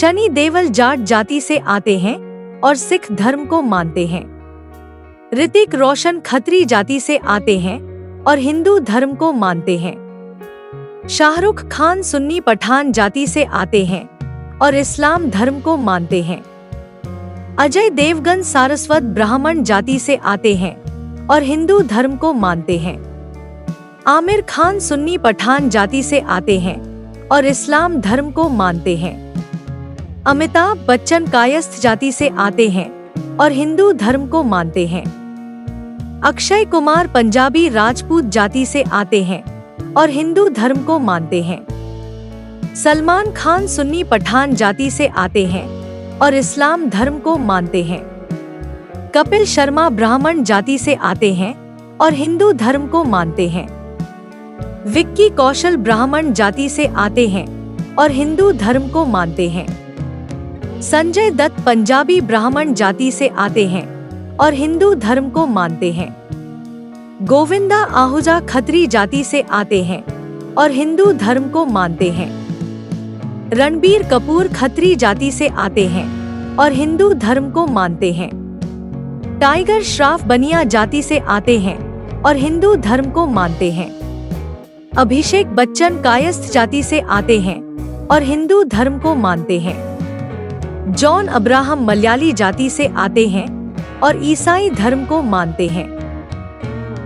शनि देवल जाट जाति से आते हैं और सिख धर्म को मानते हैं। ऋतिक रोशन खत्री जाति से आते हैं और हिंदू धर्म को मानते हैं। शाहरुख खान सुन्नी पठान जाति से आते हैं और इस्लाम धर्म को मानते हैं। अजय देवगन सारस्वत ब्राह्मण जाति से आते हैं और हिंदू धर्म को मानते हैं। आमिर खान सुन्नी पठान जाति से आते हैं और इस्लाम धर्म को मानते हैं। अमिताभ बच्चन कायस्थ जाति से आते हैं और हिंदू धर्म को मानते हैं। अक्षय कुमार पंजाबी राजपूत जाति से आते हैं और हिंदू धर्म को मानते हैं। सलमान खान सुन्नी पठान जाति से आते हैं और इस्लाम धर्म को मानते हैं। कपिल शर्मा ब्राह्मण जाति से आते हैं और हिंदू धर्म को मानते हैं। विक्की कौशल ब्राह्मण जाति से आते हैं और हिंदू धर्म को मानते हैं। संजय दत्त पंजाबी ब्राह्मण जाति से आते हैं और हिंदू धर्म को मानते हैं। गोविंदा आहूजा खत्री जाति से आते हैं और हिंदू धर्म को मानते हैं। रणबीर कपूर खत्री जाति से आते हैं और हिंदू धर्म को मानते हैं। टाइगर श्रॉफ बनिया जाति से आते हैं और हिंदू धर्म को मानते हैं। अभिषेक बच्चन कायस्थ जाति से आते हैं और हिंदू धर्म को मानते हैं। जॉन अब्राहम मलयाली जाति से आते हैं और ईसाई धर्म को मानते हैं।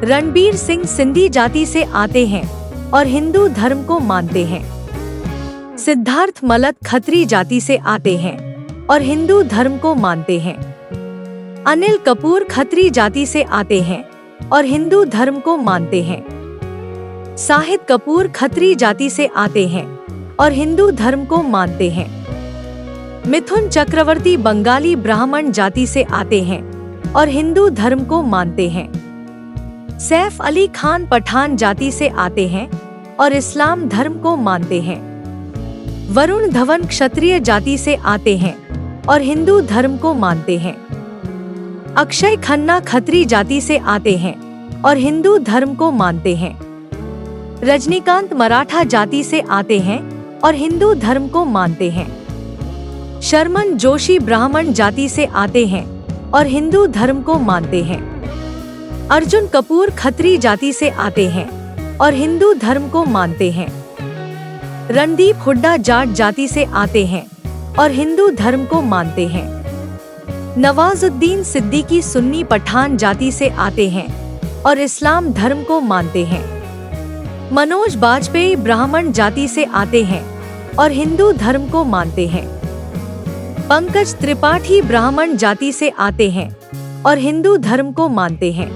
रणबीर सिंह सिंधी जाति से आते हैं और हिंदू धर्म को मानते हैं। सिद्धार्थ मलत खत्री जाति से आते हैं और हिंदू धर्म को मानते हैं। अनिल कपूर खत्री जाति से आते हैं और हिंदू धर्म को मानते हैं। शाहिद कपूर खत्री जाति से आते हैं और हिंदू धर्म को मानते हैं। मिथुन चक्रवर्ती बंगाली ब्राह्मण जाति से आते हैं और हिंदू धर्म को मानते हैं। सैफ अली खान पठान जाति से आते हैं और इस्लाम धर्म को मानते हैं। वरुण धवन क्षत्रिय जाति से आते हैं और हिंदू धर्म को मानते हैं। अक्षय खन्ना खत्री जाति से आते हैं और हिंदू धर्म को मानते हैं। रजनीकांत मराठा जाति से आते हैं और हिंदू धर्म को मानते हैं। शर्मन जोशी ब्राह्मण जाति से आते हैं और हिंदू धर्म को मानते हैं। अर्जुन कपूर खत्री जाति से आते हैं और हिंदू धर्म को मानते हैं। रणदीप हुड्डा जाट जाति से आते हैं और हिंदू धर्म को मानते हैं। नवाजुद्दीन सिद्दीकी सुन्नी पठान जाति से आते हैं और इस्लाम धर्म को मानते हैं। मनोज बाजपेयी ब्राह्मण जाति से आते हैं और हिंदू धर्म को मानते हैं। पंकज त्रिपाठी ब्राह्मण जाति से आते हैं और हिंदू धर्म को मानते हैं।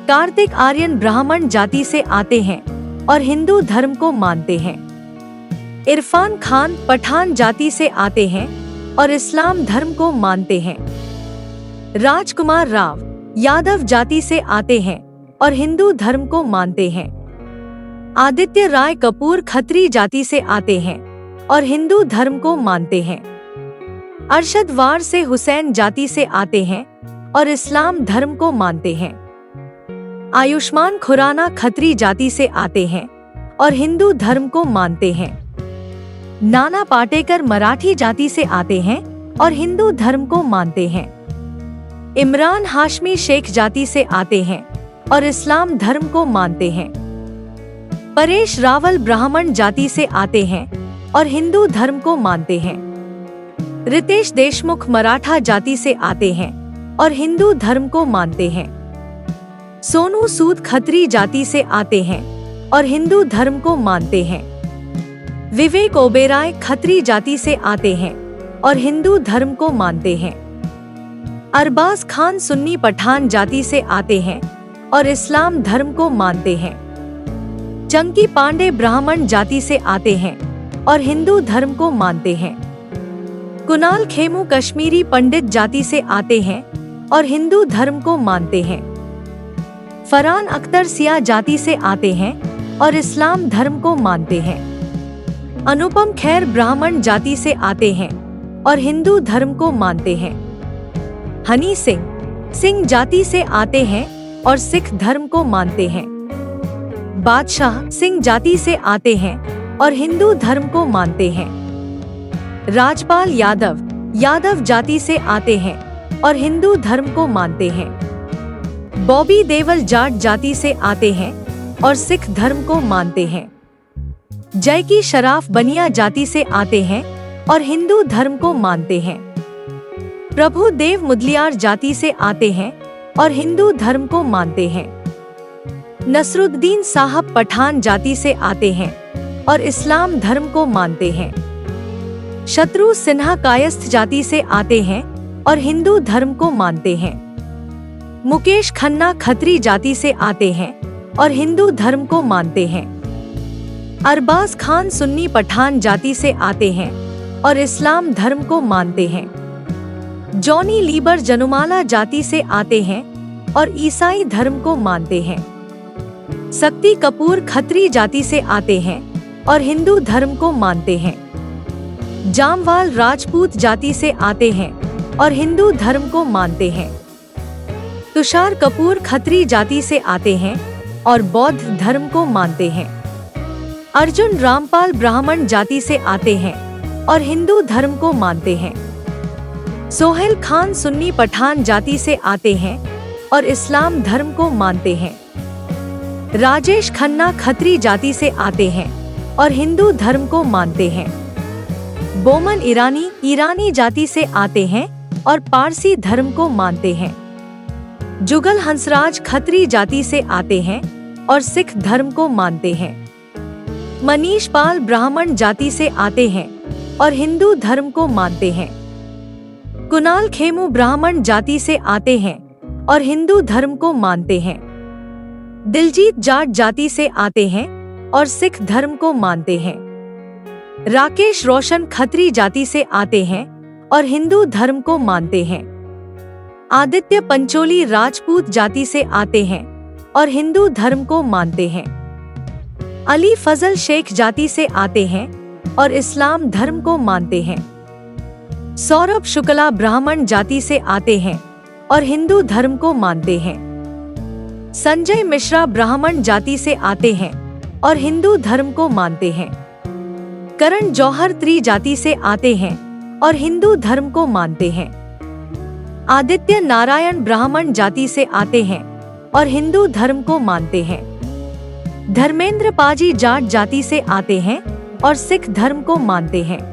कार्तिक आर्यन ब्राह्मण जाति से आते हैं और हिंदू धर्म को मानते हैं। इरफान खान पठान जाति से आते हैं और इस्लाम धर्म को मानते हैं। राजकुमार राव यादव जाति से आते हैं और हिंदू धर्म को मानते हैं। आदित्य राय कपूर खत्री जाति से आते हैं और हिंदू धर्म को मानते हैं। अरशद वार से हुसैन जाति से आते हैं और इस्लाम धर्म को मानते हैं। आयुष्मान खुराना खत्री जाति से आते हैं और हिंदू धर्म को मानते हैं। नाना पाटेकर मराठी जाति से आते हैं और हिंदू धर्म को मानते हैं। इमरान हाशमी शेख जाति से आते हैं और इस्लाम धर्म को मानते हैं। परेश रावल ब्राह्मण जाति से आते हैं और हिंदू धर्म को मानते हैं। रितेश देशमुख मराठा जाति से आते हैं और हिंदू धर्म को मानते हैं। सोनू सूद खत्री जाति से आते हैं और हिंदू धर्म को मानते हैं। विवेक ओबेराय खत्री जाति से आते हैं और हिंदू धर्म को मानते हैं। अरबाज खान सुन्नी पठान जाति से आते हैं और इस्लाम धर्म को मानते हैं। चंकी पांडे ब्राह्मण जाति से आते हैं और हिंदू धर्म को मानते हैं। कुणाल खेमू कश्मीरी पंडित जाति से आते हैं और हिंदू धर्म को मानते हैं। फरहान अख्तर सिया जाति से आते हैं और इस्लाम धर्म को मानते हैं। अनुपम खेर ब्राह्मण जाति से आते हैं और हिंदू धर्म को मानते हैं। हनी सिंह जाति से आते हैं और सिख धर्म को मानते हैं। बादशाह सिंह जाति से आते हैं और हिंदू धर्म को मानते हैं। राजपाल यादव यादव जाति से आते हैं और हिंदू धर्म को मानते हैं। बॉबी देवल जाट जाति से आते हैं और सिख धर्म को मानते हैं। जयकी शराफ बनिया जाति से आते हैं और हिंदू धर्म को मानते हैं। प्रभु देव मुदलियार जाति से आते हैं और हिंदू धर्म को मानते हैं। नसरुद्दीन साहब पठान जाति से आते हैं और इस्लाम धर्म को मानते हैं। शत्रु सिन्हा कायस्थ जाति से आते हैं और हिंदू धर्म को मानते हैं। मुकेश खन्ना खत्री जाति से आते हैं और हिंदू धर्म को मानते हैं। अरबाज खान सुन्नी पठान जाति से आते हैं और इस्लाम धर्म को मानते हैं। जॉनी लीबर जनुमाला जाति से आते हैं और ईसाई धर्म को मानते हैं। शक्ति कपूर खत्री जाति से आते हैं और हिंदू धर्म को मानते हैं। जामवाल राजपूत जाति से आते हैं और हिंदू धर्म को मानते हैं। तुषार कपूर खत्री जाति से आते हैं और बौद्ध धर्म को मानते हैं। अर्जुन रामपाल ब्राह्मण जाति से आते हैं और हिंदू धर्म को मानते हैं। सोहेल खान सुन्नी पठान जाति से आते हैं और इस्लाम धर्म को मानते हैं। राजेश खन्ना खत्री जाति से आते हैं और हिंदू धर्म को मानते हैं। बोमन ईरानी ईरानी जाति से आते हैं और पारसी धर्म को मानते हैं। जुगल हंसराज खत्री जाति से आते हैं और सिख धर्म को मानते हैं। मनीष पाल ब्राह्मण जाति से आते हैं और हिंदू धर्म को मानते हैं। कुणाल खेमू ब्राह्मण जाति से आते हैं और हिंदू धर्म को मानते हैं। दिलजीत जाट जाति से आते हैं और सिख धर्म को मानते हैं। राकेश रोशन खत्री जाति से आते हैं और हिंदू धर्म को मानते हैं। आदित्य पंचोली राजपूत जाति से आते हैं और हिंदू धर्म को मानते हैं। अली फजल शेख जाति से आते हैं और इस्लाम धर्म को मानते हैं। सौरभ शुक्ला ब्राह्मण जाति से आते हैं और हिंदू धर्म को मानते हैं। संजय मिश्रा ब्राह्मण जाति से आते हैं और हिंदू धर्म को मानते हैं। करण जौहर त्री जाति से आते हैं और हिंदू धर्म को मानते हैं। आदित्य नारायण ब्राह्मण जाति से आते हैं और हिंदू धर्म को मानते हैं। धर्मेंद्र पाजी जाट जाति से आते हैं और सिख धर्म को मानते हैं।